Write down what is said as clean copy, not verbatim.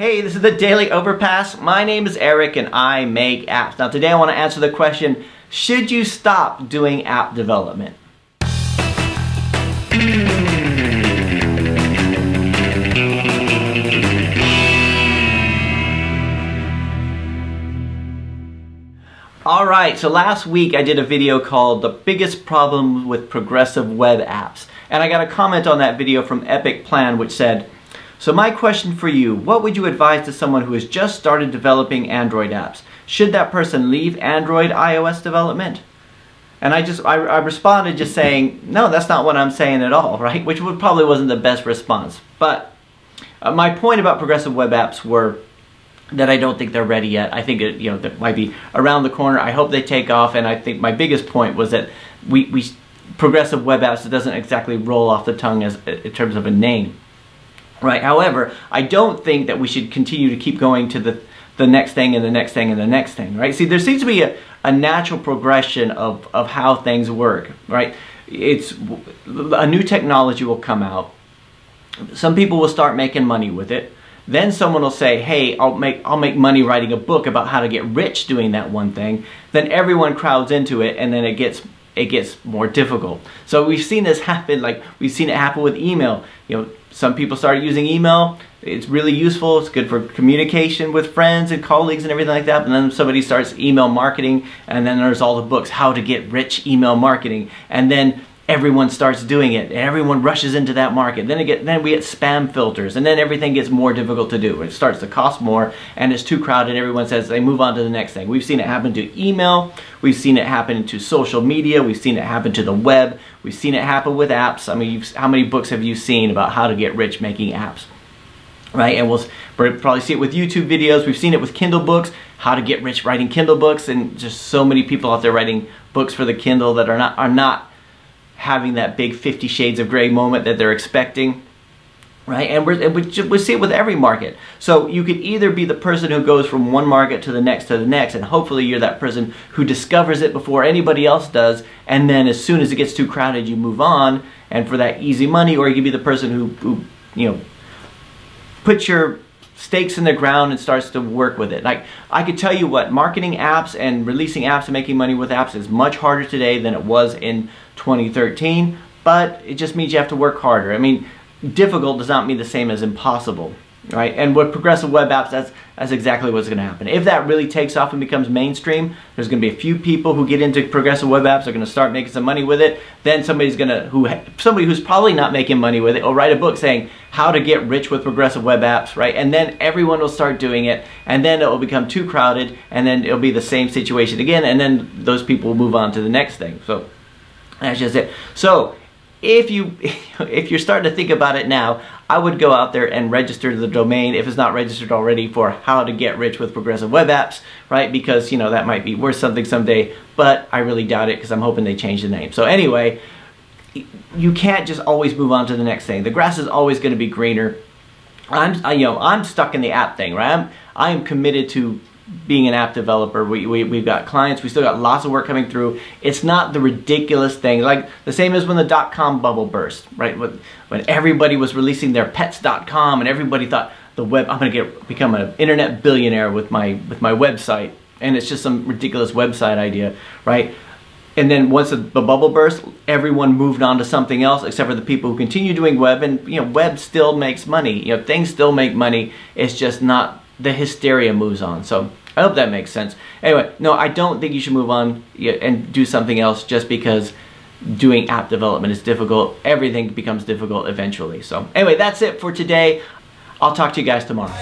Hey, this is the Daily Overpass. My name is Eric and I make apps. Now today I want to answer the question, should you stop doing app development? Alright, so last week I did a video called The Biggest Problem with Progressive Web Apps. And I got a comment on that video from Epic Plan which said, so my question for you, what would you advise to someone who has just started developing Android apps? Should that person leave Android iOS development? And I responded just saying, no, that's not what I'm saying at all, right? Which probably wasn't the best response. But my point about progressive web apps were that I don't think they're ready yet. I think that might be around the corner. I hope they take off, and I think my biggest point was that progressive web apps, it doesn't exactly roll off the tongue in terms of a name. Right. However, I don't think that we should continue to keep going to the next thing and the next thing and the next thing. Right. See, there seems to be a natural progression of how things work. Right. It's a new technology will come out. Some people will start making money with it. Then someone will say, hey, I'll make money writing a book about how to get rich doing that one thing. Then everyone crowds into it, and then it gets more difficult. So we've seen this happen, like we've seen it happen with email. Some people started using email. It's really useful. It's good for communication with friends and colleagues and everything like that. And then somebody starts email marketing, and then there's all the books, How to Get Rich Email Marketing. And then everyone starts doing it, and everyone rushes into that market. Then we get spam filters, and then everything gets more difficult to do. It starts to cost more, and it's too crowded. Everyone says they move on to the next thing. We've seen it happen to email. We've seen it happen to social media. We've seen it happen to the web. We've seen it happen with apps. I mean, how many books have you seen about how to get rich making apps? Right, and we'll probably see it with YouTube videos. We've seen it with Kindle books, how to get rich writing Kindle books, and just so many people out there writing books for the Kindle that are not having that big 50 Shades of Grey moment that they're expecting, right? And we see it with every market. So you could either be the person who goes from one market to the next, and hopefully you're that person who discovers it before anybody else does, and then as soon as it gets too crowded, you move on, and for that easy money, or you could be the person who puts your stakes in the ground and starts to work with it. Like, I could tell you what, marketing apps and releasing apps and making money with apps is much harder today than it was in 2013, but it just means you have to work harder. I mean, difficult does not mean the same as impossible, right? And with progressive web apps, that's exactly what's going to happen. If that really takes off and becomes mainstream, there's going to be a few people who get into progressive web apps, are going to start making some money with it. Then somebody who's probably not making money with it will write a book saying how to get rich with progressive web apps, right? And then everyone will start doing it, and then it will become too crowded, and then it'll be the same situation again, and then those people will move on to the next thing. So that's just it. So if you're starting to think about it now, I would go out there and register the domain, if it's not registered already, for How to Get Rich with Progressive Web Apps, right? Because, that might be worth something someday, but I really doubt it because I'm hoping they change the name. So anyway, you can't just always move on to the next thing. The grass is always going to be greener. I'm stuck in the app thing, right? I am committed to being an app developer. We've got clients, we still got lots of work coming through. It's not the ridiculous thing, like the same as when the .com bubble burst, right? When everybody was releasing their pets.com and everybody thought the web, I'm gonna become an internet billionaire with my website, and it's just some ridiculous website idea, right? And then once the bubble burst, everyone moved on to something else except for the people who continue doing web, and web still makes money. Things still make money. It's just not, the hysteria moves on. So I hope that makes sense. Anyway, no, I don't think you should move on and do something else just because doing app development is difficult. Everything becomes difficult eventually. So anyway, that's it for today. I'll talk to you guys tomorrow.